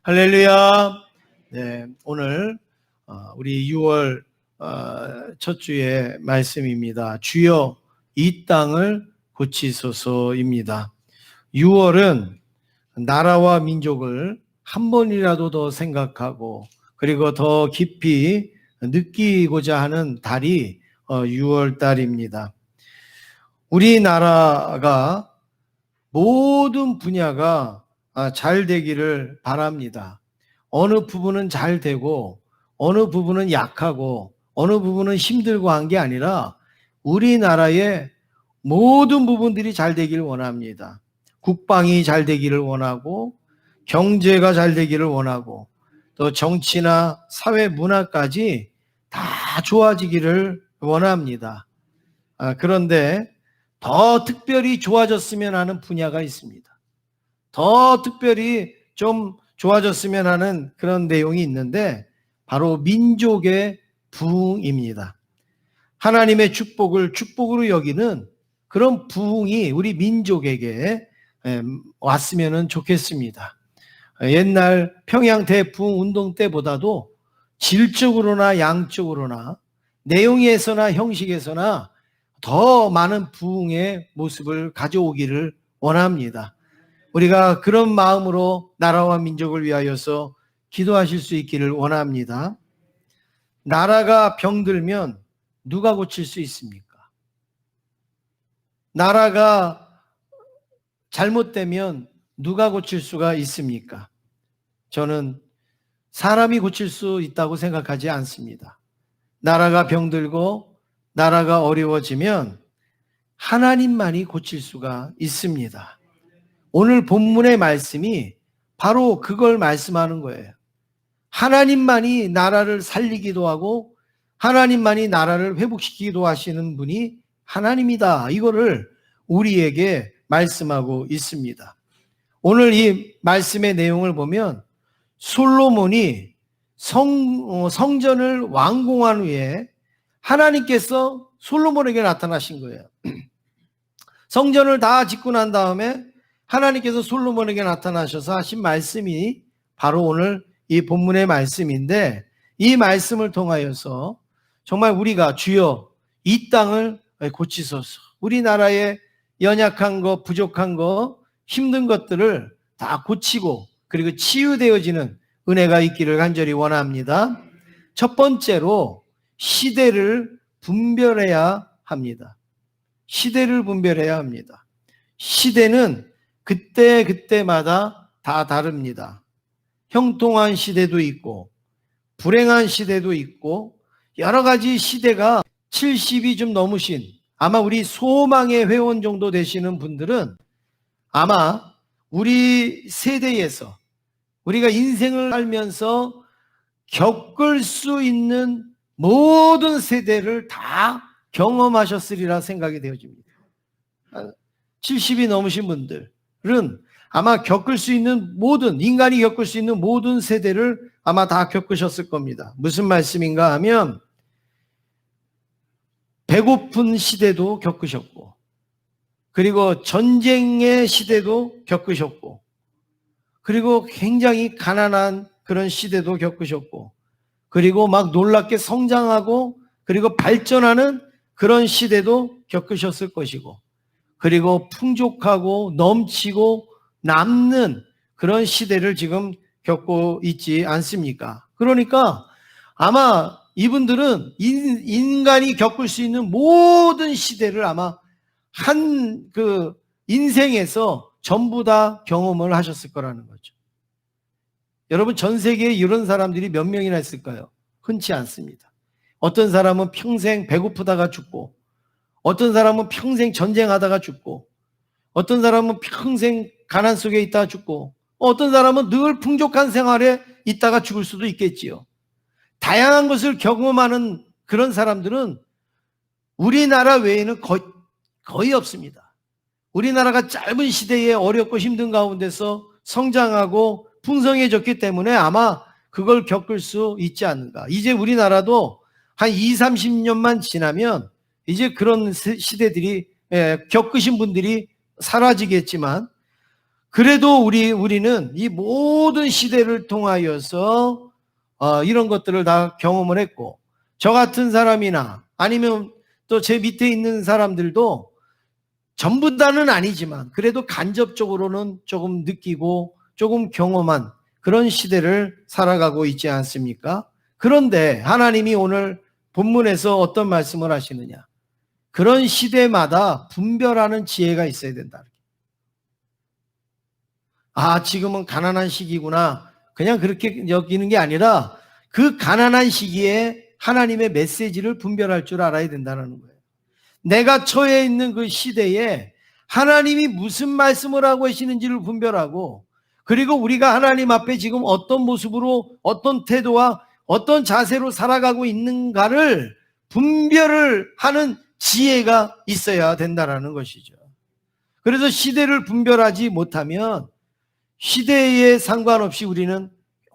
할렐루야. 네, 오늘 우리 6월 첫 주의 말씀입니다. 주여 이 땅을 고치소서입니다. 6월은 나라와 민족을 한 번이라도 더 생각하고 그리고 더 깊이 느끼고자 하는 달이 6월 달입니다. 우리나라가 모든 분야가 잘 되기를 바랍니다. 어느 부분은 잘 되고 어느 부분은 약하고 어느 부분은 힘들고 한 게 아니라 우리나라의 모든 부분들이 잘 되기를 원합니다. 국방이 잘 되기를 원하고 경제가 잘 되기를 원하고 또 정치나 사회 문화까지 다 좋아지기를 원합니다. 그런데 더 특별히 좋아졌으면 하는 분야가 있습니다. 더 특별히 좀 좋아졌으면 하는 그런 내용이 있는데 바로 민족의 부흥입니다. 하나님의 축복을 축복으로 여기는 그런 부흥이 우리 민족에게 왔으면 좋겠습니다. 옛날 평양 대부흥 운동 때보다도 질적으로나 양적으로나 내용에서나 형식에서나 더 많은 부흥의 모습을 가져오기를 원합니다. 우리가 그런 마음으로 나라와 민족을 위하여서 기도하실 수 있기를 원합니다. 나라가 병들면 누가 고칠 수 있습니까? 나라가 잘못되면 누가 고칠 수가 있습니까? 저는 사람이 고칠 수 있다고 생각하지 않습니다. 나라가 병들고 나라가 어려워지면 하나님만이 고칠 수가 있습니다. 오늘 본문의 말씀이 바로 그걸 말씀하는 거예요. 하나님만이 나라를 살리기도 하고 하나님만이 나라를 회복시키기도 하시는 분이 하나님이다. 이거를 우리에게 말씀하고 있습니다. 오늘 이 말씀의 내용을 보면 솔로몬이 성전을 완공한 후에 하나님께서 솔로몬에게 나타나신 거예요. 성전을 다 짓고 난 다음에 하나님께서 솔로몬에게 나타나셔서 하신 말씀이 바로 오늘 이 본문의 말씀인데 이 말씀을 통하여서 정말 우리가 주여 이 땅을 고치소서, 우리나라의 연약한 것, 부족한 것, 힘든 것들을 다 고치고 그리고 치유되어지는 은혜가 있기를 간절히 원합니다. 첫 번째로 시대를 분별해야 합니다. 시대를 분별해야 합니다. 시대는 그때마다 다 다릅니다. 형통한 시대도 있고 불행한 시대도 있고 여러 가지 시대가 70이 좀 넘으신 아마 우리 소망의 회원 정도 되시는 분들은 아마 우리 세대에서 우리가 인생을 살면서 겪을 수 있는 모든 세대를 다 경험하셨으리라 생각이 되어집니다. 70이 넘으신 분들은 아마 겪을 수 있는 모든, 인간이 겪을 수 있는 모든 세대를 아마 다 겪으셨을 겁니다. 무슨 말씀인가 하면 배고픈 시대도 겪으셨고 그리고 전쟁의 시대도 겪으셨고 그리고 굉장히 가난한 그런 시대도 겪으셨고 그리고 막 놀랍게 성장하고 그리고 발전하는 그런 시대도 겪으셨을 것이고 그리고 풍족하고 넘치고 남는 그런 시대를 지금 겪고 있지 않습니까? 그러니까 아마 이분들은 인간이 겪을 수 있는 모든 시대를 아마 한 그 인생에서 전부 다 경험을 하셨을 거라는 거죠. 여러분 전 세계에 이런 사람들이 몇 명이나 있을까요? 흔치 않습니다. 어떤 사람은 평생 배고프다가 죽고 어떤 사람은 평생 전쟁하다가 죽고 어떤 사람은 평생 가난 속에 있다가 죽고 어떤 사람은 늘 풍족한 생활에 있다가 죽을 수도 있겠지요. 다양한 것을 경험하는 그런 사람들은 우리나라 외에는 거의 없습니다. 우리나라가 짧은 시대에 어렵고 힘든 가운데서 성장하고 풍성해졌기 때문에 아마 그걸 겪을 수 있지 않는가. 이제 우리나라도 한 20, 30년만 지나면 이제 그런 시대들이 겪으신 분들이 사라지겠지만 그래도 우리는 이 모든 시대를 통하여서 이런 것들을 다 경험을 했고, 저 같은 사람이나 아니면 또 제 밑에 있는 사람들도 전부 다는 아니지만 그래도 간접적으로는 조금 느끼고 조금 경험한 그런 시대를 살아가고 있지 않습니까? 그런데 하나님이 오늘 본문에서 어떤 말씀을 하시느냐? 그런 시대마다 분별하는 지혜가 있어야 된다. 지금은 가난한 시기구나. 그냥 그렇게 여기는 게 아니라 그 가난한 시기에 하나님의 메시지를 분별할 줄 알아야 된다는 거예요. 내가 처해 있는 그 시대에 하나님이 무슨 말씀을 하고 계시는지를 분별하고, 그리고 우리가 하나님 앞에 지금 어떤 모습으로, 어떤 태도와 어떤 자세로 살아가고 있는가를 분별을 하는 지혜가 있어야 된다는 것이죠. 그래서 시대를 분별하지 못하면 시대에 상관없이 우리는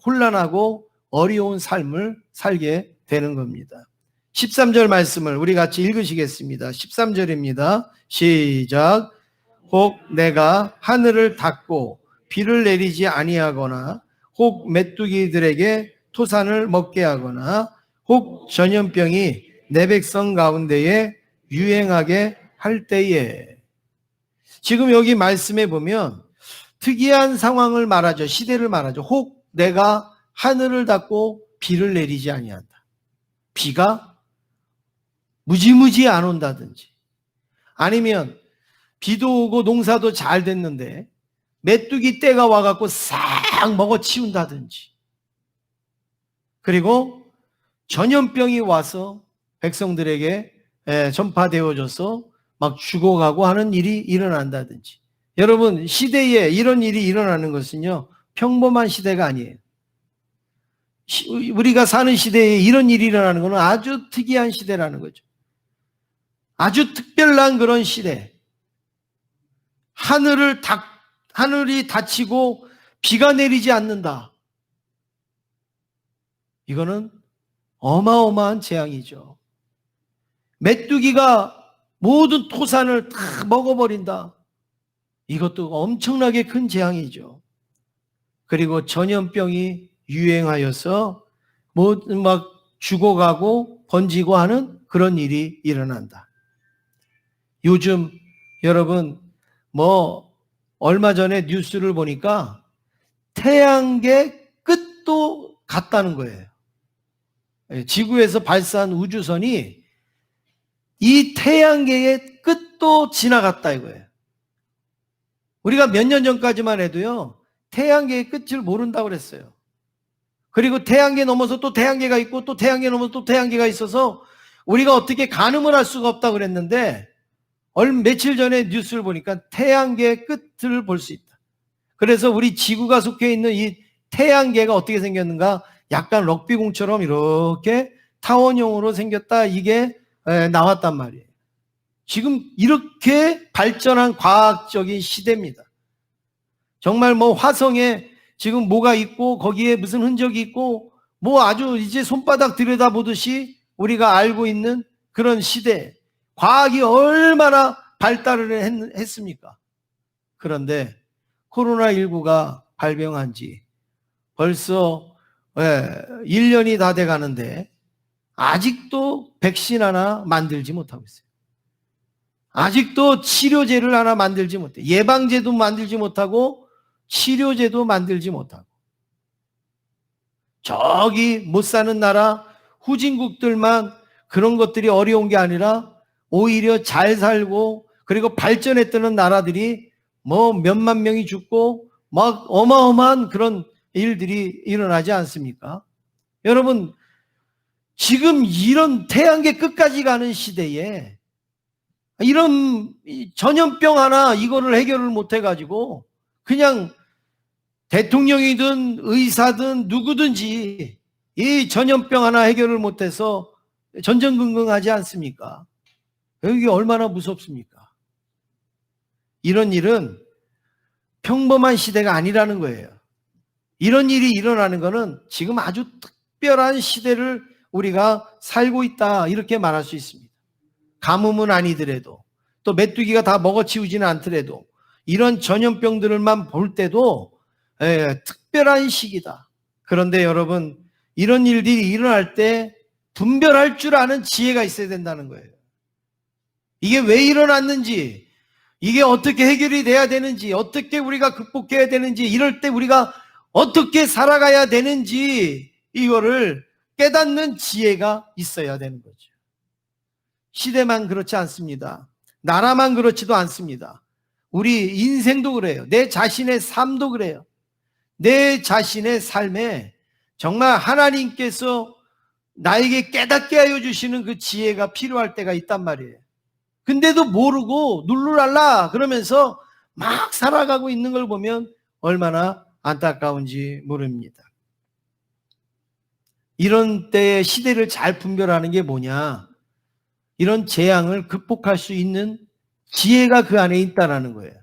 혼란하고 어려운 삶을 살게 되는 겁니다. 13절 말씀을 우리 같이 읽으시겠습니다. 13절입니다. 시작. 혹 내가 하늘을 닫고 비를 내리지 아니하거나, 혹 메뚜기들에게 토산을 먹게 하거나, 혹 전염병이 내 백성 가운데에 유행하게 할 때에. 지금 여기 말씀에 보면 특이한 상황을 말하죠. 시대를 말하죠. 혹 내가 하늘을 닫고 비를 내리지 아니한다. 비가 무지무지 안 온다든지, 아니면 비도 오고 농사도 잘 됐는데 메뚜기 떼가 와갖고 싹 먹어치운다든지, 그리고 전염병이 와서 백성들에게 전파되어져서 막 죽어가고 하는 일이 일어난다든지. 여러분, 시대에 이런 일이 일어나는 것은요, 평범한 시대가 아니에요. 우리가 사는 시대에 이런 일이 일어나는 것은 아주 특이한 시대라는 거죠. 아주 특별한 그런 시대. 하늘이 닫히고 비가 내리지 않는다. 이거는 어마어마한 재앙이죠. 메뚜기가 모든 토산을 다 먹어버린다. 이것도 엄청나게 큰 재앙이죠. 그리고 전염병이 유행하여서 막 죽어가고 번지고 하는 그런 일이 일어난다. 요즘 여러분 얼마 전에 뉴스를 보니까 태양계 끝도 갔다는 거예요. 지구에서 발사한 우주선이 이 태양계의 끝도 지나갔다 이거예요. 우리가 몇 년 전까지만 해도요, 태양계의 끝을 모른다고 그랬어요. 그리고 태양계 넘어서 또 태양계가 있고, 또 태양계 넘어서 또 태양계가 있어서 우리가 어떻게 가늠을 할 수가 없다고 그랬는데, 며칠 전에 뉴스를 보니까 태양계의 끝을 볼 수 있다. 그래서 우리 지구가 속해 있는 이 태양계가 어떻게 생겼는가, 약간 럭비공처럼 이렇게 타원형으로 생겼다, 이게 나왔단 말이에요. 지금 이렇게 발전한 과학적인 시대입니다. 정말 화성에 지금 뭐가 있고 거기에 무슨 흔적이 있고 아주 이제 손바닥 들여다보듯이 우리가 알고 있는 그런 시대. 과학이 얼마나 발달을 했습니까? 그런데 코로나19가 발병한 지 벌써 1년이 다 돼 가는데 아직도 백신 하나 만들지 못하고 있어요. 아직도 치료제를 하나 만들지 못해. 예방제도 만들지 못하고 치료제도 만들지 못하고. 저기 못 사는 나라 후진국들만 그런 것들이 어려운 게 아니라 오히려 잘 살고 그리고 발전했던 나라들이 몇만 명이 죽고 막 어마어마한 그런 일들이 일어나지 않습니까? 여러분, 지금 이런 태양계 끝까지 가는 시대에 이런 전염병 하나 이거를 해결을 못 해가지고 그냥 대통령이든 의사든 누구든지 이 전염병 하나 해결을 못해서 전전긍긍하지 않습니까? 여기 얼마나 무섭습니까? 이런 일은 평범한 시대가 아니라는 거예요. 이런 일이 일어나는 것은 지금 아주 특별한 시대를 우리가 살고 있다, 이렇게 말할 수 있습니다. 가뭄은 아니더라도, 또 메뚜기가 다 먹어치우지는 않더라도, 이런 전염병들만 볼 때도 특별한 시기다. 그런데 여러분, 이런 일들이 일어날 때 분별할 줄 아는 지혜가 있어야 된다는 거예요. 이게 왜 일어났는지, 이게 어떻게 해결이 돼야 되는지, 어떻게 우리가 극복해야 되는지, 이럴 때 우리가 어떻게 살아가야 되는지 이거를 깨닫는 지혜가 있어야 되는 거죠. 시대만 그렇지 않습니다. 나라만 그렇지도 않습니다. 우리 인생도 그래요. 내 자신의 삶도 그래요. 내 자신의 삶에 정말 하나님께서 나에게 깨닫게 하여 주시는 그 지혜가 필요할 때가 있단 말이에요. 근데도 모르고 룰루랄라 그러면서 막 살아가고 있는 걸 보면 얼마나 안타까운지 모릅니다. 이런 때의 시대를 잘 분별하는 게 뭐냐? 이런 재앙을 극복할 수 있는 지혜가 그 안에 있다는 거예요.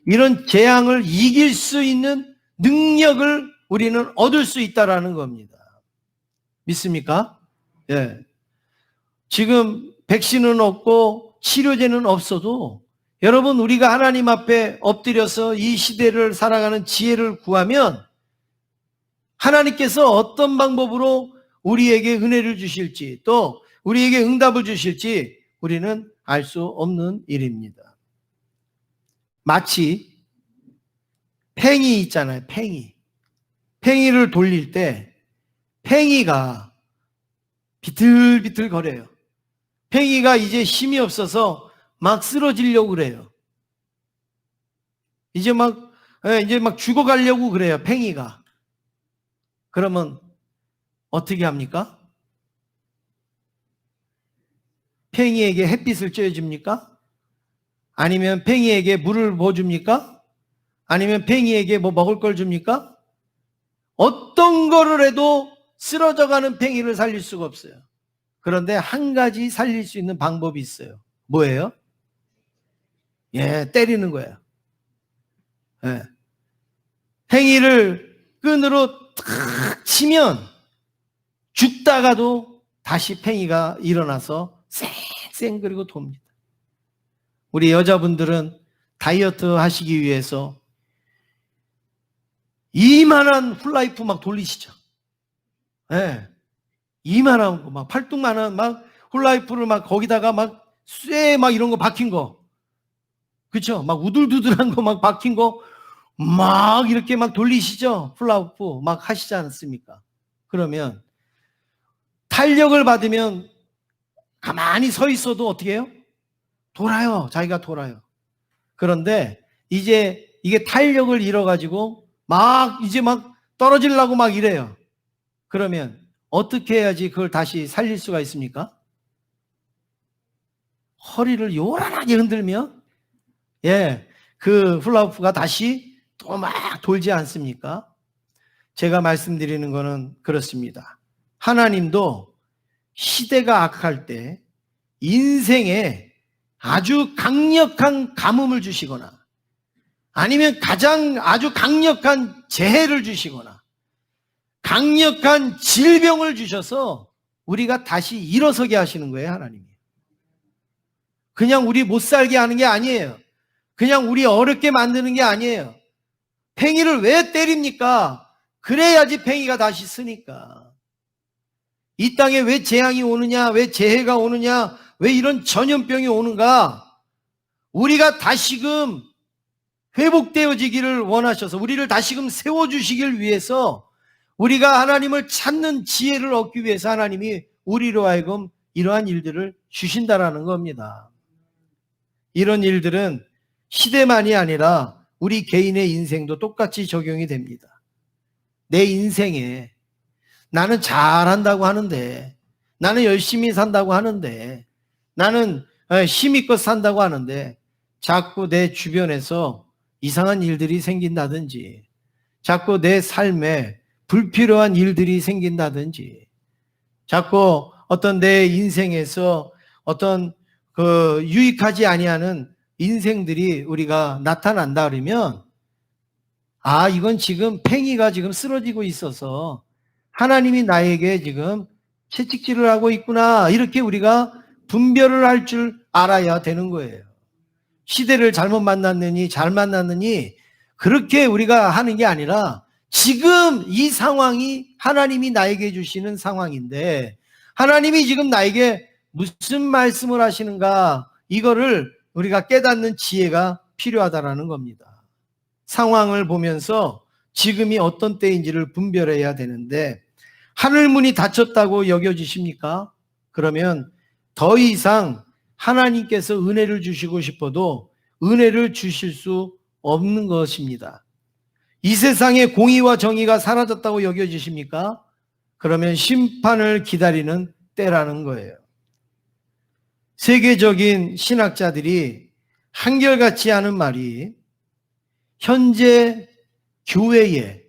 이런 재앙을 이길 수 있는 능력을 우리는 얻을 수 있다는 겁니다. 믿습니까? 예. 지금 백신은 없고 치료제는 없어도 여러분, 우리가 하나님 앞에 엎드려서 이 시대를 살아가는 지혜를 구하면 하나님께서 어떤 방법으로 우리에게 은혜를 주실지, 또 우리에게 응답을 주실지 우리는 알 수 없는 일입니다. 마치 팽이 있잖아요. 팽이를 돌릴 때 팽이가 비틀비틀 거려요. 팽이가 이제 힘이 없어서 막 쓰러지려고 그래요. 이제 막 죽어가려고 그래요. 팽이가. 그러면 어떻게 합니까? 팽이에게 햇빛을 쬐줍니까? 아니면 팽이에게 물을 부어줍니까? 아니면 팽이에게 뭐 먹을 걸 줍니까? 어떤 거를 해도 쓰러져가는 팽이를 살릴 수가 없어요. 그런데 한 가지 살릴 수 있는 방법이 있어요. 뭐예요? 때리는 거예요. 팽이를 끈으로 탁 치면 죽다가도 다시 팽이가 일어나서 쌩쌩 그리고 돕니다. 우리 여자분들은 다이어트 하시기 위해서 이만한 훌라이프 막 돌리시죠. 이만한 거, 막 팔뚝만한 막 훌라이프를 막 거기다가 막 쇠 막 이런 거 박힌 거. 그쵸? 막 우둘두둘한 거 막 박힌 거 막 이렇게 막 돌리시죠? 훌라이프 막 하시지 않습니까? 그러면 탄력을 받으면 가만히 서 있어도 어떻게 해요? 돌아요. 자기가 돌아요. 그런데 이제 이게 탄력을 잃어가지고 이제 막 떨어지려고 막 이래요. 그러면 어떻게 해야지 그걸 다시 살릴 수가 있습니까? 허리를 요란하게 흔들면 그 훌라후프가 다시 또 막 돌지 않습니까? 제가 말씀드리는 거는 그렇습니다. 하나님도 시대가 악할 때 인생에 아주 강력한 가뭄을 주시거나 아니면 아주 강력한 재해를 주시거나 강력한 질병을 주셔서 우리가 다시 일어서게 하시는 거예요, 하나님이. 그냥 우리 못 살게 하는 게 아니에요. 그냥 우리 어렵게 만드는 게 아니에요. 팽이를 왜 때립니까? 그래야지 팽이가 다시 쓰니까. 이 땅에 왜 재앙이 오느냐, 왜 재해가 오느냐, 왜 이런 전염병이 오는가? 우리가 다시금 회복되어지기를 원하셔서 우리를 다시금 세워주시길 위해서 우리가 하나님을 찾는 지혜를 얻기 위해서 하나님이 우리로 하여금 이러한 일들을 주신다라는 겁니다. 이런 일들은 시대만이 아니라 우리 개인의 인생도 똑같이 적용이 됩니다. 내 인생에 나는 잘한다고 하는데, 나는 열심히 산다고 하는데, 나는 힘있고 산다고 하는데 자꾸 내 주변에서 이상한 일들이 생긴다든지, 자꾸 내 삶에 불필요한 일들이 생긴다든지, 자꾸 어떤 내 인생에서 어떤 유익하지 아니하는 인생들이 우리가 나타난다 그러면 이건 지금 팽이가 지금 쓰러지고 있어서 하나님이 나에게 지금 채찍질을 하고 있구나, 이렇게 우리가 분별을 할 줄 알아야 되는 거예요. 시대를 잘못 만났느니 잘 만났느니 그렇게 우리가 하는 게 아니라 지금 이 상황이 하나님이 나에게 주시는 상황인데 하나님이 지금 나에게 무슨 말씀을 하시는가 이거를 우리가 깨닫는 지혜가 필요하다라는 겁니다. 상황을 보면서 지금이 어떤 때인지를 분별해야 되는데 하늘문이 닫혔다고 여겨지십니까? 그러면 더 이상 하나님께서 은혜를 주시고 싶어도 은혜를 주실 수 없는 것입니다. 이 세상에 공의와 정의가 사라졌다고 여겨지십니까? 그러면 심판을 기다리는 때라는 거예요. 세계적인 신학자들이 한결같이 하는 말이 현재 교회에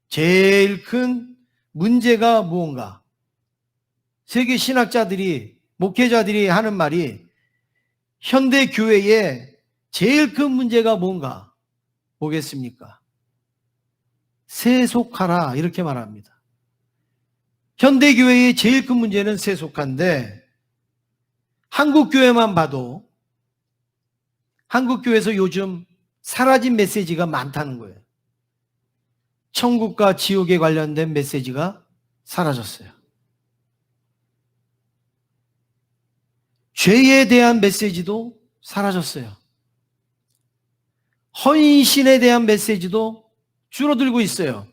제일 큰 문제가 무언가? 세계 신학자들이, 목회자들이 하는 말이 현대 교회에 제일 큰 문제가 뭔가? 뭐겠습니까? 세속화라 이렇게 말합니다. 현대 교회의 제일 큰 문제는 세속화인데 한국 교회만 봐도 한국 교회에서 요즘 사라진 메시지가 많다는 거예요. 천국과 지옥에 관련된 메시지가 사라졌어요. 죄에 대한 메시지도 사라졌어요. 헌신에 대한 메시지도 줄어들고 있어요.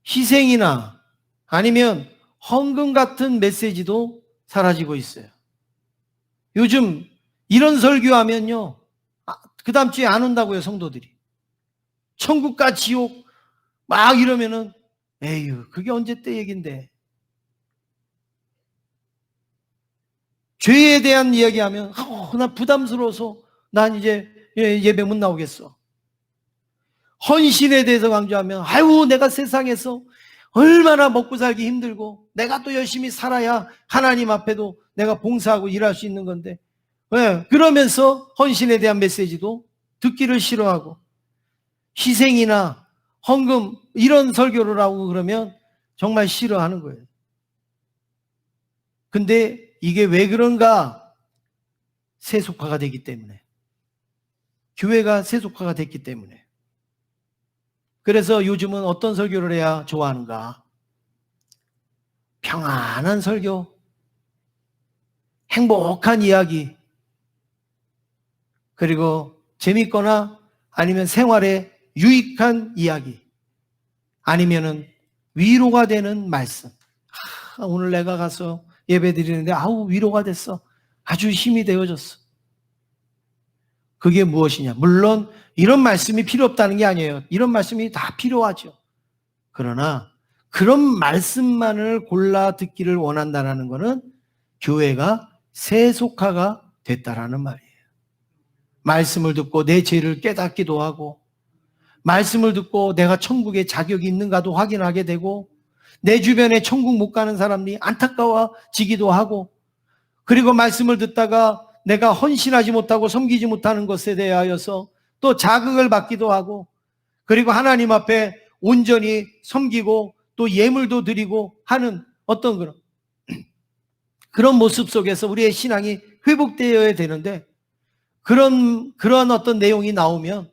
희생이나 아니면 헌금 같은 메시지도 사라지고 있어요. 요즘 이런 설교하면요, 그 다음 주에 안 온다고요, 성도들이. 천국과 지옥 막 이러면은 에휴, 그게 언제 때 얘긴데. 죄에 대한 이야기하면 나 부담스러워서 난 이제 예배 못 나오겠어. 헌신에 대해서 강조하면 아유, 내가 세상에서 얼마나 먹고 살기 힘들고 내가 또 열심히 살아야 하나님 앞에도 내가 봉사하고 일할 수 있는 건데, 그러면서 헌신에 대한 메시지도 듣기를 싫어하고 희생이나 헌금 이런 설교를 하고 그러면 정말 싫어하는 거예요. 근데 이게 왜 그런가? 세속화가 되기 때문에. 교회가 세속화가 됐기 때문에. 그래서 요즘은 어떤 설교를 해야 좋아하는가? 평안한 설교, 행복한 이야기, 그리고 재밌거나 아니면 생활에 유익한 이야기, 아니면은 위로가 되는 말씀. 오늘 내가 가서 예배 드리는데 아우 위로가 됐어. 아주 힘이 되어졌어. 그게 무엇이냐? 물론 이런 말씀이 필요 없다는 게 아니에요. 이런 말씀이 다 필요하죠. 그러나 그런 말씀만을 골라 듣기를 원한다는 것은 교회가 세속화가 됐다라는 말이에요. 말씀을 듣고 내 죄를 깨닫기도 하고, 말씀을 듣고 내가 천국에 자격이 있는가도 확인하게 되고, 내 주변에 천국 못 가는 사람들이 안타까워지기도 하고, 그리고 말씀을 듣다가 내가 헌신하지 못하고 섬기지 못하는 것에 대하여서 또 자극을 받기도 하고, 그리고 하나님 앞에 온전히 섬기고 또 예물도 드리고 하는 어떤 그런 모습 속에서 우리의 신앙이 회복되어야 되는데, 그런 어떤 내용이 나오면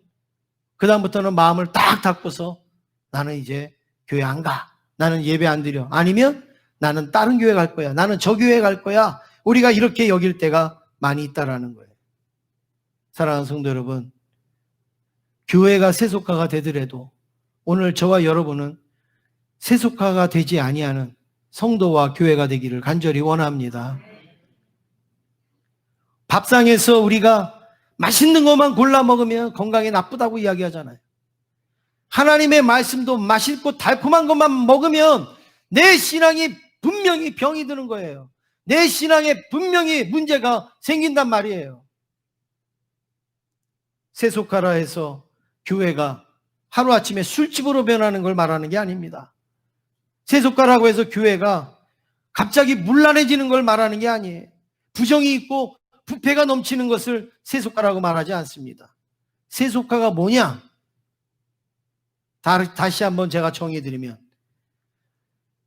그다음부터는 마음을 딱 닫고서 나는 이제 교회 안 가. 나는 예배 안 드려. 아니면 나는 다른 교회 갈 거야. 나는 저 교회 갈 거야. 우리가 이렇게 여길 때가 많이 있다라는 거예요. 사랑하는 성도 여러분, 교회가 세속화가 되더라도 오늘 저와 여러분은 세속화가 되지 아니하는 성도와 교회가 되기를 간절히 원합니다. 밥상에서 우리가 맛있는 것만 골라 먹으면 건강에 나쁘다고 이야기하잖아요. 하나님의 말씀도 맛있고 달콤한 것만 먹으면 내 신앙이 분명히 병이 드는 거예요. 내 신앙에 분명히 문제가 생긴단 말이에요. 세속화라 해서 교회가 하루아침에 술집으로 변하는 걸 말하는 게 아닙니다. 세속화라고 해서 교회가 갑자기 문란해지는 걸 말하는 게 아니에요. 부정이 있고 부패가 넘치는 것을 세속화라고 말하지 않습니다. 세속화가 뭐냐? 다시 한번 제가 정의해드리면,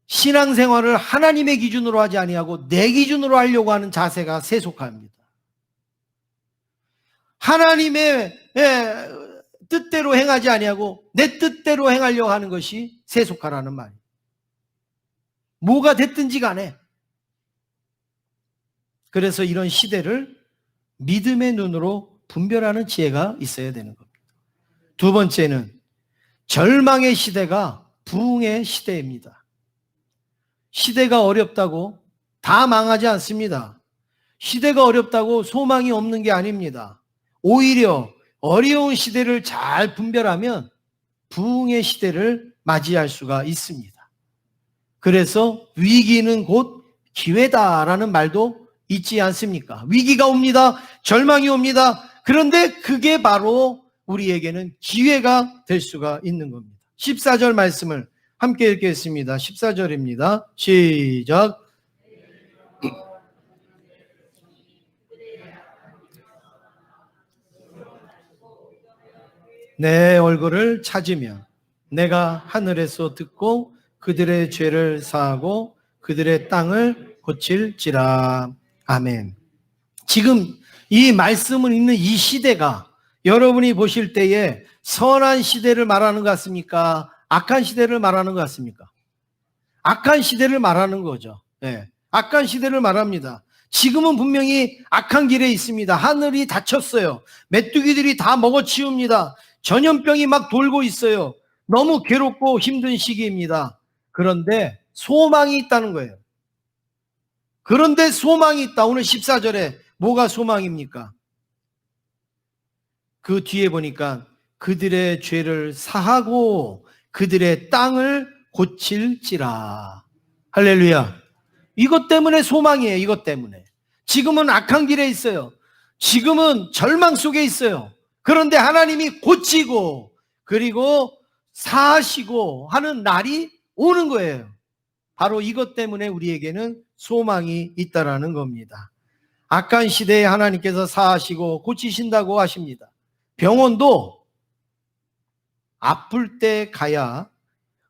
신앙생활을 하나님의 기준으로 하지 아니하고 내 기준으로 하려고 하는 자세가 세속화입니다. 하나님의 뜻대로 행하지 아니하고 내 뜻대로 행하려고 하는 것이 세속화라는 말이에요. 뭐가 됐든지 간에. 그래서 이런 시대를 믿음의 눈으로 분별하는 지혜가 있어야 되는 겁니다. 두 번째는 절망의 시대가 부흥의 시대입니다. 시대가 어렵다고 다 망하지 않습니다. 시대가 어렵다고 소망이 없는 게 아닙니다. 오히려 어려운 시대를 잘 분별하면 부흥의 시대를 맞이할 수가 있습니다. 그래서 위기는 곧 기회다라는 말도 있지 않습니까? 위기가 옵니다. 절망이 옵니다. 그런데 그게 바로 우리에게는 기회가 될 수가 있는 겁니다. 14절 말씀을 함께 읽겠습니다. 14절입니다. 시작. 내 얼굴을 찾으며 내가 하늘에서 듣고 그들의 죄를 사하고 그들의 땅을 고칠지라. 아멘. 지금 이 말씀을 읽는 이 시대가 여러분이 보실 때에 선한 시대를 말하는 것 같습니까? 악한 시대를 말하는 것 같습니까? 악한 시대를 말하는 거죠. 네. 악한 시대를 말합니다. 지금은 분명히 악한 길에 있습니다. 하늘이 닫혔어요. 메뚜기들이 다 먹어치웁니다. 전염병이 막 돌고 있어요. 너무 괴롭고 힘든 시기입니다. 그런데 소망이 있다는 거예요. 그런데 소망이 있다. 오늘 14절에 뭐가 소망입니까? 그 뒤에 보니까 그들의 죄를 사하고 그들의 땅을 고칠지라. 할렐루야. 이것 때문에 소망이에요. 이것 때문에. 지금은 악한 길에 있어요. 지금은 절망 속에 있어요. 그런데 하나님이 고치고 그리고 사하시고 하는 날이 오는 거예요. 바로 이것 때문에 우리에게는 소망이 있다라는 겁니다. 악한 시대에 하나님께서 사하시고 고치신다고 하십니다. 병원도 아플 때 가야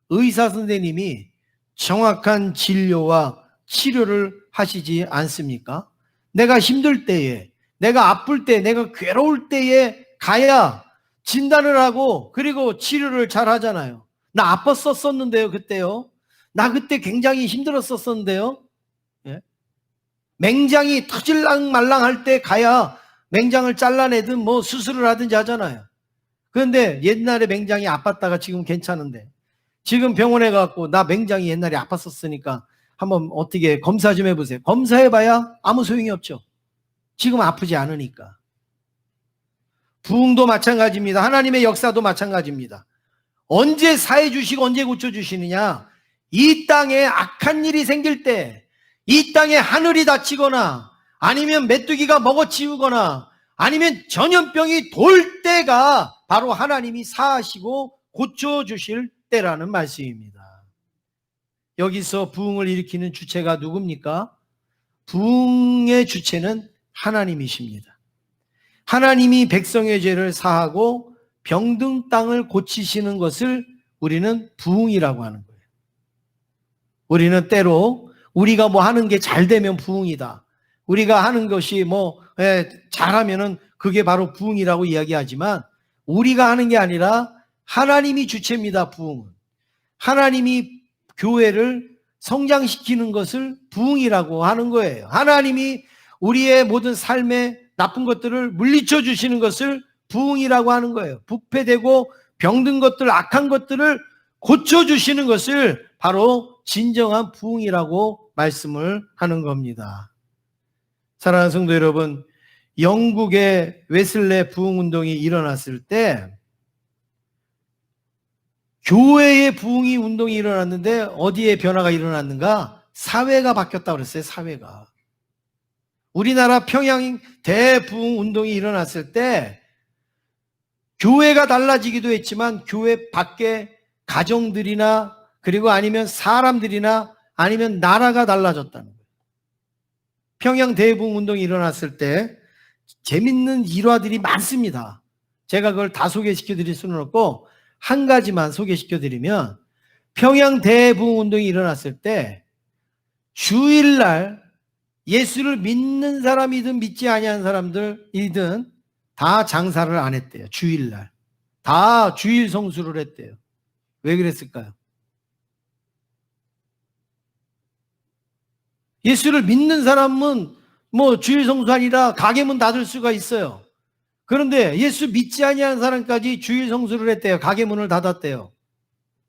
의사 선생님이 정확한 진료와 치료를 하시지 않습니까? 내가 힘들 때에, 내가 아플 때, 내가 괴로울 때에 가야 진단을 하고 그리고 치료를 잘 하잖아요. 나 아팠었는데요, 그때요. 나 그때 굉장히 힘들었었는데요. 예? 맹장이 터질랑 말랑 할 때 가야 맹장을 잘라내든 뭐 수술을 하든지 하잖아요. 그런데 옛날에 맹장이 아팠다가 지금 괜찮은데 지금 병원에 가고 나 맹장이 옛날에 아팠었으니까 한번 어떻게 검사 좀 해보세요. 검사해봐야 아무 소용이 없죠. 지금 아프지 않으니까. 부흥도 마찬가지입니다. 하나님의 역사도 마찬가지입니다. 언제 사해 주시고 언제 고쳐 주시느냐? 이 땅에 악한 일이 생길 때, 이 땅에 하늘이 닫히거나 아니면 메뚜기가 먹어치우거나 아니면 전염병이 돌 때가 바로 하나님이 사하시고 고쳐 주실 때라는 말씀입니다. 여기서 부흥을 일으키는 주체가 누굽니까? 부흥의 주체는 하나님이십니다. 하나님이 백성의 죄를 사하고 병든 땅을 고치시는 것을 우리는 부흥이라고 하는 거예요. 우리는 때로 우리가 뭐 하는 게 잘 되면 부흥이다. 우리가 하는 것이 뭐 잘하면은 그게 바로 부흥이라고 이야기하지만 우리가 하는 게 아니라 하나님이 주체입니다. 부흥은. 하나님이 교회를 성장시키는 것을 부흥이라고 하는 거예요. 하나님이 우리의 모든 삶의 나쁜 것들을 물리쳐 주시는 것을 부흥이라고 하는 거예요. 부패되고 병든 것들, 악한 것들을 고쳐주시는 것을 바로 진정한 부흥이라고 말씀을 하는 겁니다. 사랑하는 성도 여러분, 영국의 웨슬레 부흥운동이 일어났을 때 교회의 부흥이 운동이 일어났는데 어디에 변화가 일어났는가? 사회가 바뀌었다고 그랬어요. 사회가. 우리나라 평양 대부흥 운동이 일어났을 때 교회가 달라지기도 했지만 교회 밖에 가정들이나 그리고 아니면 사람들이나 아니면 나라가 달라졌다는 거예요. 평양 대부흥 운동이 일어났을 때 재밌는 일화들이 많습니다. 제가 그걸 다 소개시켜 드릴 수는 없고 한 가지만 소개시켜 드리면 평양 대부흥 운동이 일어났을 때 주일날 예수를 믿는 사람이든 믿지 아니하는 사람들이든 다 장사를 안 했대요. 주일날. 다 주일 성수를 했대요. 왜 그랬을까요? 예수를 믿는 사람은 뭐 주일 성수 아니라 가게 문 닫을 수가 있어요. 그런데 예수 믿지 아니하는 사람까지 주일 성수를 했대요. 가게 문을 닫았대요.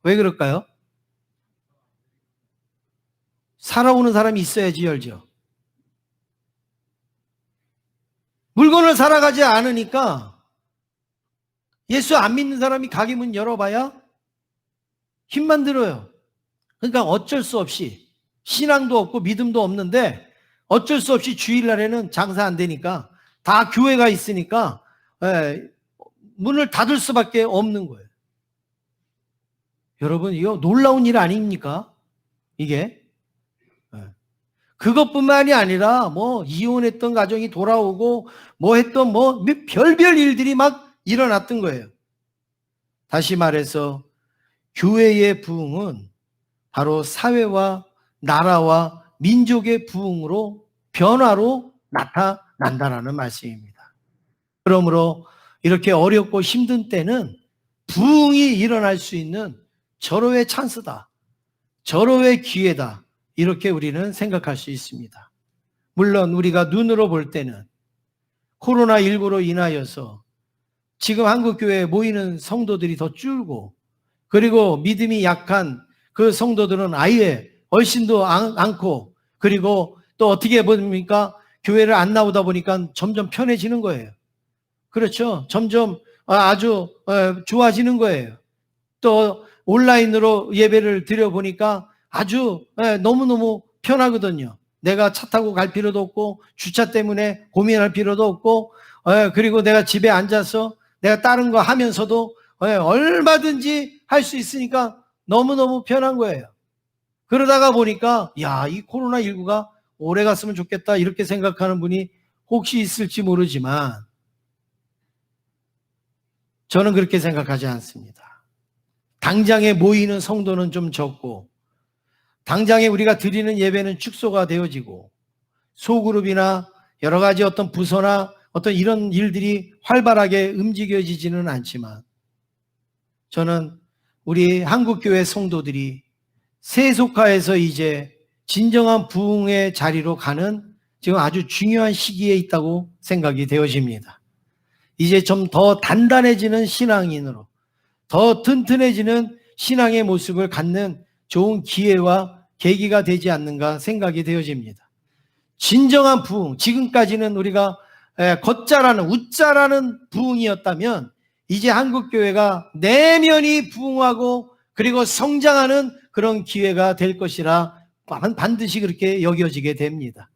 왜 그럴까요? 살아오는 사람이 있어야지 열죠. 물건을 살아가지 않으니까 예수 안 믿는 사람이 가게 문 열어봐야 힘만 들어요. 그러니까 어쩔 수 없이 신앙도 없고 믿음도 없는데 어쩔 수 없이 주일날에는 장사 안 되니까 다 교회가 있으니까 문을 닫을 수밖에 없는 거예요. 여러분 이거 놀라운 일 아닙니까? 이게 그것뿐만이 아니라 뭐 이혼했던 가정이 돌아오고 뭐 했던 뭐 별별 일들이 막 일어났던 거예요. 다시 말해서 교회의 부흥은 바로 사회와 나라와 민족의 부흥으로 변화로 나타난다라는 말씀입니다. 그러므로 이렇게 어렵고 힘든 때는 부흥이 일어날 수 있는 절호의 찬스다. 절호의 기회다. 이렇게 우리는 생각할 수 있습니다. 물론 우리가 눈으로 볼 때는 코로나19로 인하여서 지금 한국교회에 모이는 성도들이 더 줄고 그리고 믿음이 약한 그 성도들은 아예 얼씬도 않고 그리고 또 어떻게 보니까 교회를 안 나오다 보니까 점점 편해지는 거예요. 그렇죠. 점점 아주 좋아지는 거예요. 또 온라인으로 예배를 드려보니까 아주 너무너무 편하거든요. 내가 차 타고 갈 필요도 없고 주차 때문에 고민할 필요도 없고 그리고 내가 집에 앉아서 내가 다른 거 하면서도 얼마든지 할 수 있으니까 너무너무 편한 거예요. 그러다가 보니까 이 코로나19가 오래 갔으면 좋겠다 이렇게 생각하는 분이 혹시 있을지 모르지만 저는 그렇게 생각하지 않습니다. 당장에 모이는 성도는 좀 적고 당장에 우리가 드리는 예배는 축소가 되어지고 소그룹이나 여러 가지 어떤 부서나 어떤 이런 일들이 활발하게 움직여지지는 않지만 저는 우리 한국교회 성도들이 세속화에서 이제 진정한 부흥의 자리로 가는 지금 아주 중요한 시기에 있다고 생각이 되어집니다. 이제 좀 더 단단해지는 신앙인으로 더 튼튼해지는 신앙의 모습을 갖는 좋은 기회와 계기가 되지 않는가 생각이 되어집니다. 진정한 부흥, 지금까지는 우리가 걷자라는 웃자라는 부흥이었다면 이제 한국교회가 내면이 부흥하고 그리고 성장하는 그런 기회가 될 것이라 반드시 그렇게 여겨지게 됩니다.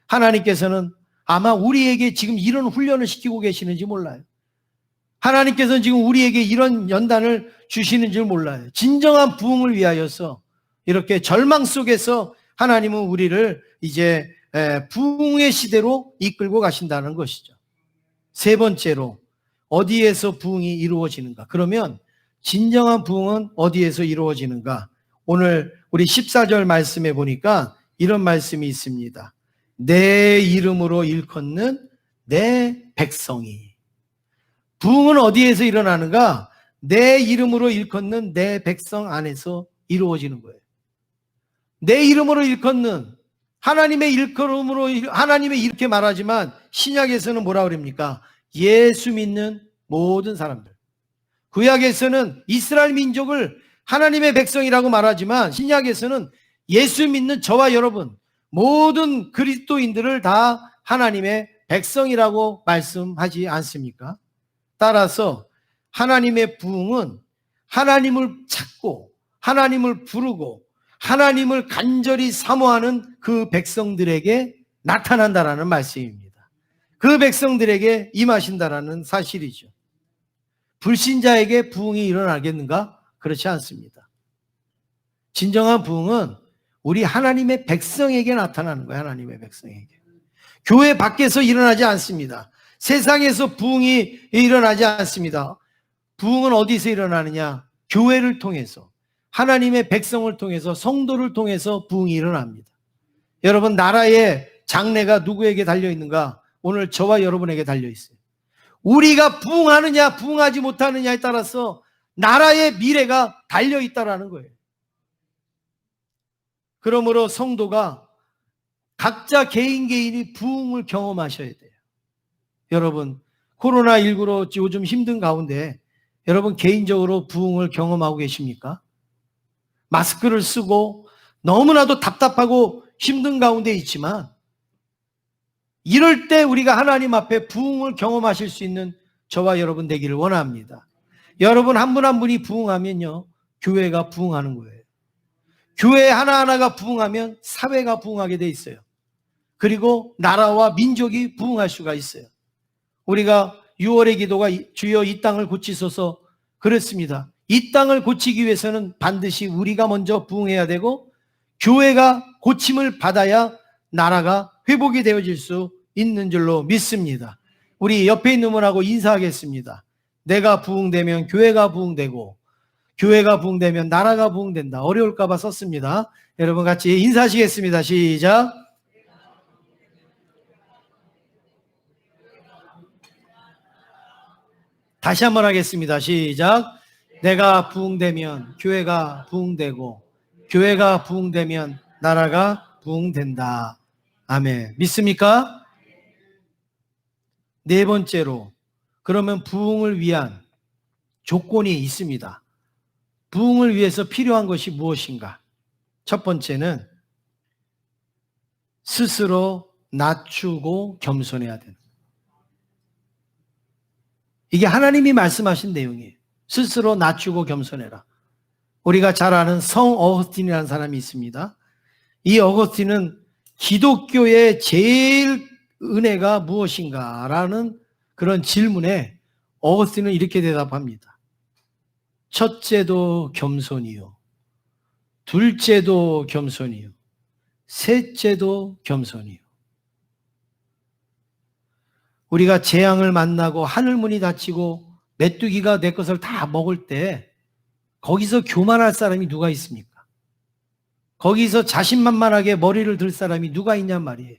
하나님께서는 아마 우리에게 지금 이런 훈련을 시키고 계시는지 몰라요. 하나님께서는 지금 우리에게 이런 연단을 주시는 줄 몰라요. 진정한 부흥을 위하여서 이렇게 절망 속에서 하나님은 우리를 이제 부흥의 시대로 이끌고 가신다는 것이죠. 세 번째로 어디에서 부흥이 이루어지는가? 그러면 진정한 부흥은 어디에서 이루어지는가? 오늘 우리 14절 말씀에 보니까 이런 말씀이 있습니다. 내 이름으로 일컫는 내 백성이. 부흥은 어디에서 일어나는가? 내 이름으로 일컫는 내 백성 안에서 이루어지는 거예요. 내 이름으로 일컫는 하나님의 일컬음으로 하나님의 이렇게 말하지만 신약에서는 뭐라 그럽니까? 예수 믿는 모든 사람들. 구약에서는 이스라엘 민족을 하나님의 백성이라고 말하지만 신약에서는 예수 믿는 저와 여러분 모든 그리스도인들을 다 하나님의 백성이라고 말씀하지 않습니까? 따라서 하나님의 부흥은 하나님을 찾고 하나님을 부르고 하나님을 간절히 사모하는 그 백성들에게 나타난다라는 말씀입니다. 그 백성들에게 임하신다라는 사실이죠. 불신자에게 부흥이 일어나겠는가? 그렇지 않습니다. 진정한 부흥은 우리 하나님의 백성에게 나타나는 거예요. 하나님의 백성에게. 교회 밖에서 일어나지 않습니다. 세상에서 부흥이 일어나지 않습니다. 부흥은 어디서 일어나느냐? 교회를 통해서, 하나님의 백성을 통해서, 성도를 통해서 부흥이 일어납니다. 여러분, 나라의 장래가 누구에게 달려있는가? 오늘 저와 여러분에게 달려있어요. 우리가 부흥하느냐 부흥하지 못하느냐에 따라서 나라의 미래가 달려있다라는 거예요. 그러므로 성도가 각자 개인이 부흥을 경험하셔야 돼요. 여러분, 코로나19로 요즘 힘든 가운데 여러분 개인적으로 부흥을 경험하고 계십니까? 마스크를 쓰고 너무나도 답답하고 힘든 가운데 있지만 이럴 때 우리가 하나님 앞에 부흥을 경험하실 수 있는 저와 여러분 되기를 원합니다. 여러분 한 분 한 분이 부흥하면요, 교회가 부흥하는 거예요. 교회 하나하나가 부흥하면 사회가 부흥하게 돼 있어요. 그리고 나라와 민족이 부흥할 수가 있어요. 우리가 6월의 기도가 주여 이 땅을 고치소서 그랬습니다. 이 땅을 고치기 위해서는 반드시 우리가 먼저 부흥해야 되고 교회가 고침을 받아야 나라가 회복이 되어질 수 있는 줄로 믿습니다. 우리 옆에 있는 분하고 인사하겠습니다. 내가 부흥되면 교회가 부흥되고 교회가 부흥되면 나라가 부흥된다. 어려울까 봐 썼습니다. 여러분 같이 인사하시겠습니다. 시작. 다시 한번 하겠습니다. 시작. 내가 부흥되면 교회가 부흥되고 교회가 부흥되면 나라가 부흥된다. 아멘. 믿습니까? 네 번째로, 그러면 부흥을 위한 조건이 있습니다. 부흥을 위해서 필요한 것이 무엇인가? 첫 번째는 스스로 낮추고 겸손해야 되는, 이게 하나님이 말씀하신 내용이에요. 스스로 낮추고 겸손해라. 우리가 잘 아는 성 어거스틴이라는 사람이 있습니다. 이 어거스틴은 기독교의 제일 은혜가 무엇인가? 라는 그런 질문에 어거스틴은 이렇게 대답합니다. 첫째도 겸손이요, 둘째도 겸손이요, 셋째도 겸손이요. 우리가 재앙을 만나고 하늘문이 닫히고 메뚜기가 내 것을 다 먹을 때 거기서 교만할 사람이 누가 있습니까? 거기서 자신만만하게 머리를 들 사람이 누가 있냔 말이에요.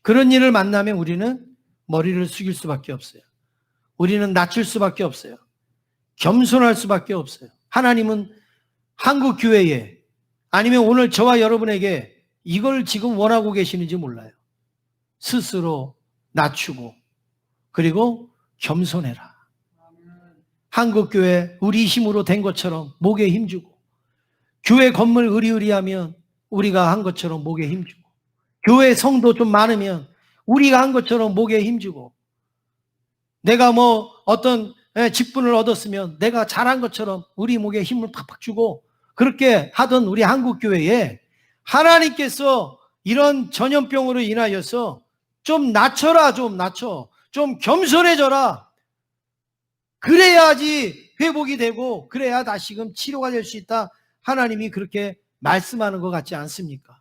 그런 일을 만나면 우리는 머리를 숙일 수밖에 없어요. 우리는 낮출 수밖에 없어요. 겸손할 수밖에 없어요. 하나님은 한국 교회에, 아니면 오늘 저와 여러분에게 이걸 지금 원하고 계시는지 몰라요. 스스로 낮추고 그리고 겸손해라. 한국교회 우리 힘으로 된 것처럼 목에 힘주고, 교회 건물 으리으리하면 우리가 한 것처럼 목에 힘주고, 교회 성도 좀 많으면 우리가 한 것처럼 목에 힘주고, 내가 뭐 어떤 직분을 얻었으면 내가 잘한 것처럼 우리 목에 힘을 팍팍 주고, 그렇게 하던 우리 한국교회에 하나님께서 이런 전염병으로 인하여서 좀 낮춰라, 좀 낮춰, 좀 겸손해져라. 그래야지 회복이 되고 그래야 다시금 치료가 될 수 있다. 하나님이 그렇게 말씀하는 것 같지 않습니까?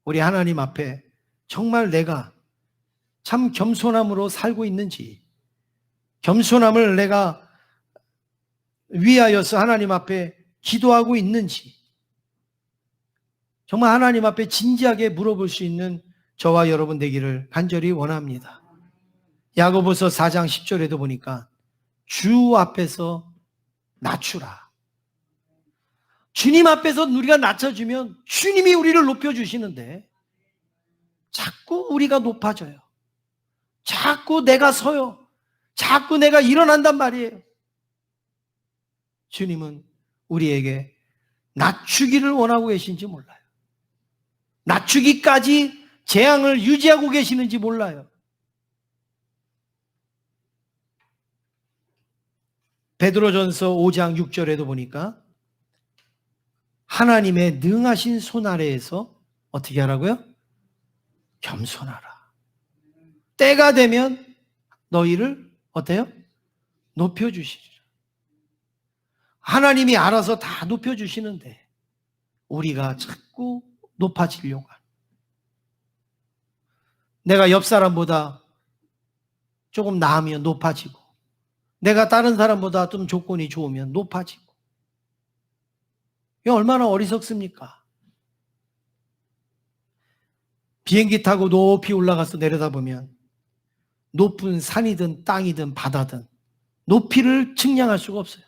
우리 하나님 앞에 정말 내가 참 겸손함으로 살고 있는지, 겸손함을 내가 위하여서 하나님 앞에 기도하고 있는지, 정말 하나님 앞에 진지하게 물어볼 수 있는 저와 여러분 되기를 간절히 원합니다. 야고보서 4장 10절에도 보니까 주 앞에서 낮추라. 주님 앞에서 우리가 낮춰주면 주님이 우리를 높여주시는데 자꾸 우리가 높아져요. 자꾸 내가 서요. 자꾸 내가 일어난단 말이에요. 주님은 우리에게 낮추기를 원하고 계신지 몰라요. 낮추기까지 재앙을 유지하고 계시는지 몰라요. 베드로전서 5장 6절에도 보니까 하나님의 능하신 손 아래에서 어떻게 하라고요? 겸손하라. 때가 되면 너희를 어때요? 높여주시리라. 하나님이 알아서 다 높여주시는데 우리가 자꾸 높아지려고 하는, 내가 옆 사람보다 조금 나으면 높아지고, 내가 다른 사람보다 좀 조건이 좋으면 높아지고, 이게 얼마나 어리석습니까? 비행기 타고 높이 올라가서 내려다보면 높은 산이든 땅이든 바다든 높이를 측량할 수가 없어요.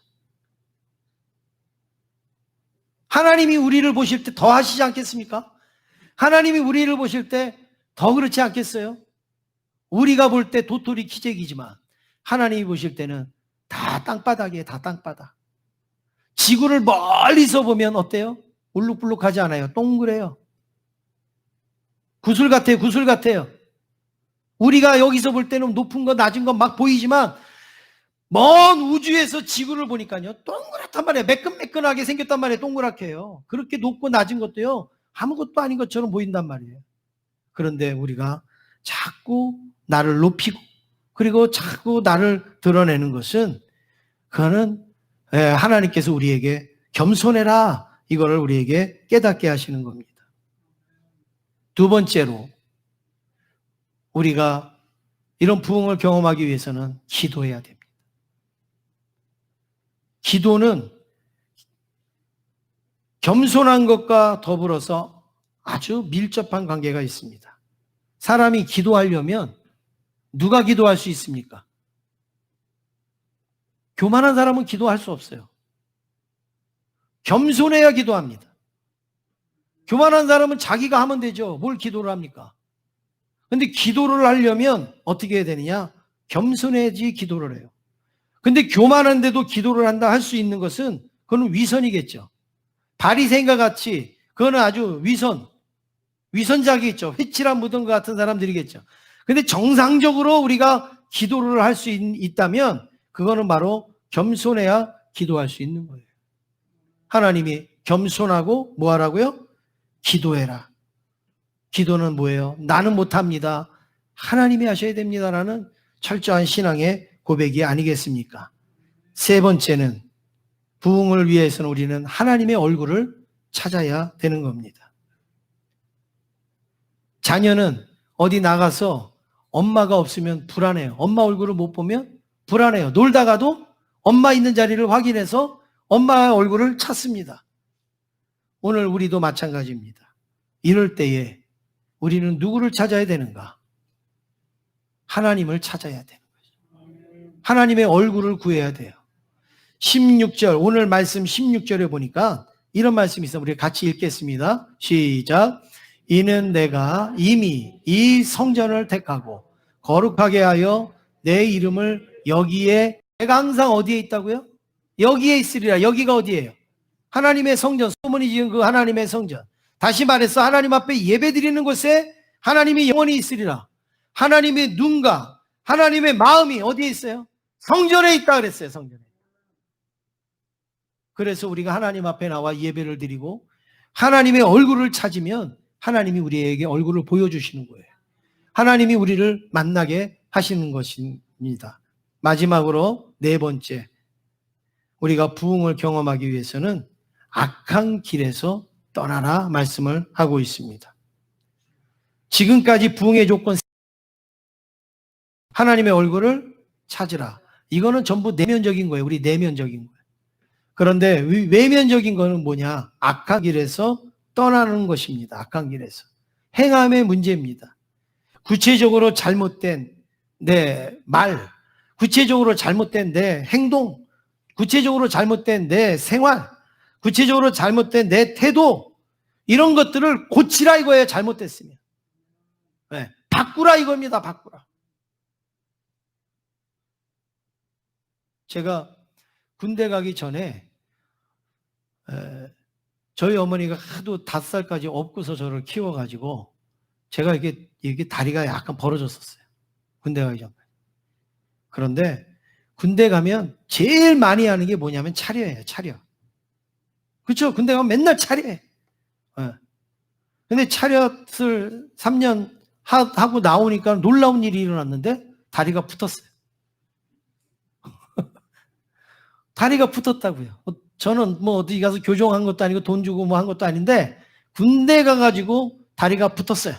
하나님이 우리를 보실 때 더 하시지 않겠습니까? 하나님이 우리를 보실 때 더 그렇지 않겠어요? 우리가 볼 때 도토리 키재기지만 하나님이 보실 때는 다 땅바닥이에요. 다 땅바닥. 지구를 멀리서 보면 어때요? 울룩불룩하지 않아요. 동그래요. 구슬 같아요. 구슬 같아요. 우리가 여기서 볼 때는 높은 거 낮은 거 막 보이지만 먼 우주에서 지구를 보니까요. 동그랗단 말이에요. 매끈매끈하게 생겼단 말이에요. 동그랗게요. 그렇게 높고 낮은 것도요. 아무것도 아닌 것처럼 보인단 말이에요. 그런데 우리가 자꾸 나를 높이고 그리고 자꾸 나를 드러내는 것은 그거는 하나님께서 우리에게 겸손해라 이거를 우리에게 깨닫게 하시는 겁니다. 두 번째로 우리가 이런 부흥을 경험하기 위해서는 기도해야 됩니다. 기도는 겸손한 것과 더불어서 아주 밀접한 관계가 있습니다. 사람이 기도하려면 누가 기도할 수 있습니까? 교만한 사람은 기도할 수 없어요. 겸손해야 기도합니다. 교만한 사람은 자기가 하면 되죠. 뭘 기도를 합니까? 근데 기도를 하려면 어떻게 해야 되느냐? 겸손해야지 기도를 해요. 근데 교만한데도 기도를 한다 할 수 있는 것은 그건 위선이겠죠. 바리새인과 같이 그거는 아주 위선자기 있죠. 회칠한 묻은 것 같은 사람들이겠죠. 근데 정상적으로 우리가 기도를 할 수 있다면 그거는 바로 겸손해야 기도할 수 있는 거예요. 하나님이 겸손하고 뭐 하라고요? 기도해라. 기도는 뭐예요? 나는 못합니다. 하나님이 하셔야 됩니다라는 철저한 신앙의 고백이 아니겠습니까? 세 번째는 부흥을 위해서는 우리는 하나님의 얼굴을 찾아야 되는 겁니다. 자녀는 어디 나가서 엄마가 없으면 불안해요. 엄마 얼굴을 못 보면 불안해요. 놀다가도 엄마 있는 자리를 확인해서 엄마의 얼굴을 찾습니다. 오늘 우리도 마찬가지입니다. 이럴 때에 우리는 누구를 찾아야 되는가? 하나님을 찾아야 되는 거죠. 하나님의 얼굴을 구해야 돼요. 16절, 오늘 말씀 16절에 보니까 이런 말씀이 있어요. 우리 같이 읽겠습니다. 시작. 이는 내가 이미 이 성전을 택하고 거룩하게 하여 내 이름을 여기에, 내가 항상 어디에 있다고요? 여기에 있으리라. 여기가 어디예요? 하나님의 성전, 소문이 지은 그 하나님의 성전. 다시 말해서 하나님 앞에 예배드리는 곳에 하나님이 영원히 있으리라. 하나님의 눈과 하나님의 마음이 어디에 있어요? 성전에 있다 그랬어요. 성전에. 그래서 우리가 하나님 앞에 나와 예배를 드리고 하나님의 얼굴을 찾으면 하나님이 우리에게 얼굴을 보여주시는 거예요. 하나님이 우리를 만나게 하시는 것입니다. 마지막으로 네 번째, 우리가 부흥을 경험하기 위해서는 악한 길에서 떠나라 말씀을 하고 있습니다. 지금까지 부흥의 조건, 하나님의 얼굴을 찾으라. 이거는 전부 내면적인 거예요. 우리 내면적인 거예요. 그런데 외면적인 거는 뭐냐? 악한 길에서 떠나는 것입니다. 악한 길에서. 행함의 문제입니다. 구체적으로 잘못된 내 말, 구체적으로 잘못된 내 행동, 구체적으로 잘못된 내 생활, 구체적으로 잘못된 내 태도, 이런 것들을 고치라 이거예요. 잘못됐으면. 네. 바꾸라 이겁니다. 바꾸라. 제가 군대 가기 전에 저희 어머니가 하도 5살까지 업고서 저를 키워가지고 제가 이게 다리가 약간 벌어졌었어요. 군대 가기 전까지. 그런데 군대 가면 제일 많이 하는 게 뭐냐면 차려예요. 차려. 그렇죠? 군대 가면 맨날 차려해. 근데 차렷을 3년 하고 나오니까 놀라운 일이 일어났는데 다리가 붙었어요. 다리가 붙었다고요. 저는 뭐 어디 가서 교정한 것도 아니고 돈 주고 뭐 한 것도 아닌데 군대 가가지고 다리가 붙었어요.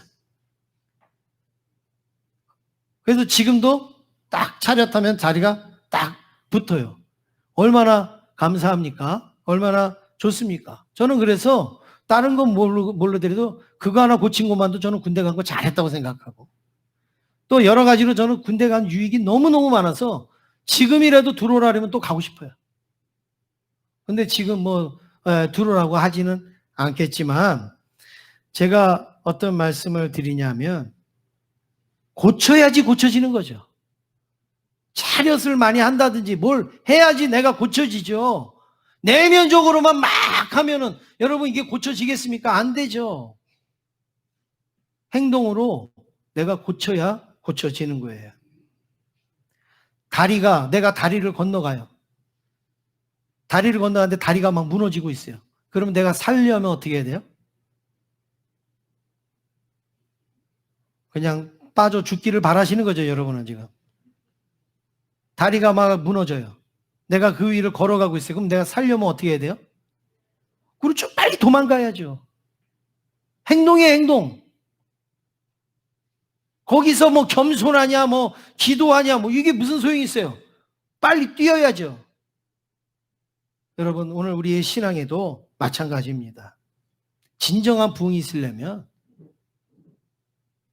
그래서 지금도 딱 차렷하면 다리가 딱 붙어요. 얼마나 감사합니까? 얼마나 좋습니까? 저는 그래서 다른 건 몰라더라도 그거 하나 고친 것만도 저는 군대 간 거 잘했다고 생각하고, 또 여러 가지로 저는 군대 간 유익이 너무너무 많아서 지금이라도 들어오라면 또 가고 싶어요. 근데 지금 들어오라고 하지는 않겠지만, 제가 어떤 말씀을 드리냐면, 고쳐야지 고쳐지는 거죠. 차렷을 많이 한다든지 뭘 해야지 내가 고쳐지죠. 내면적으로만 막 하면은 여러분 이게 고쳐지겠습니까? 안 되죠. 행동으로 내가 고쳐야 고쳐지는 거예요. 내가 다리를 건너가요. 다리를 건너가는데 다리가 막 무너지고 있어요. 그러면 내가 살려면 어떻게 해야 돼요? 그냥 빠져 죽기를 바라시는 거죠, 여러분은 지금. 다리가 막 무너져요. 내가 그 위를 걸어가고 있어요. 그럼 내가 살려면 어떻게 해야 돼요? 그렇죠. 빨리 도망가야죠. 행동이에요, 행동. 거기서 겸손하냐, 기도하냐, 이게 무슨 소용이 있어요? 빨리 뛰어야죠. 여러분, 오늘 우리의 신앙에도 마찬가지입니다. 진정한 부흥이 있으려면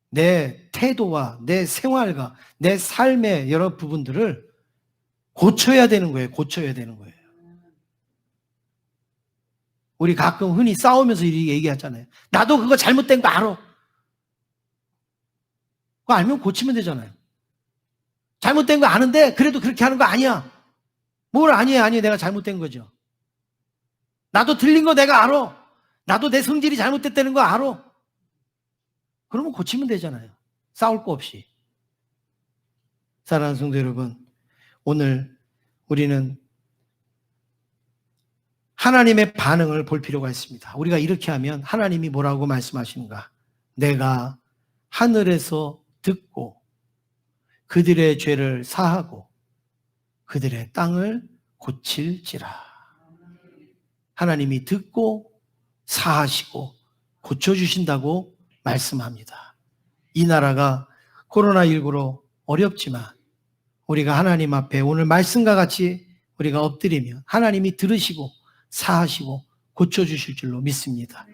내 태도와 내 생활과 내 삶의 여러 부분들을 고쳐야 되는 거예요. 고쳐야 되는 거예요. 우리 가끔 흔히 싸우면서 이렇게 얘기하잖아요. 나도 그거 잘못된 거 알아. 그거 알면 고치면 되잖아요. 잘못된 거 아는데 그래도 그렇게 하는 거 아니야. 뭘 아니에요. 내가 잘못된 거죠. 나도 틀린 거 내가 알아. 나도 내 성질이 잘못됐다는 거 알아. 그러면 고치면 되잖아요. 싸울 거 없이. 사랑하는 성도 여러분, 오늘 우리는 하나님의 반응을 볼 필요가 있습니다. 우리가 이렇게 하면 하나님이 뭐라고 말씀하시는가? 내가 하늘에서 듣고 그들의 죄를 사하고 그들의 땅을 고칠지라. 하나님이 듣고 사하시고 고쳐주신다고 말씀합니다. 이 나라가 코로나19로 어렵지만 우리가 하나님 앞에 오늘 말씀과 같이 우리가 엎드리면 하나님이 들으시고 사하시고 고쳐주실 줄로 믿습니다.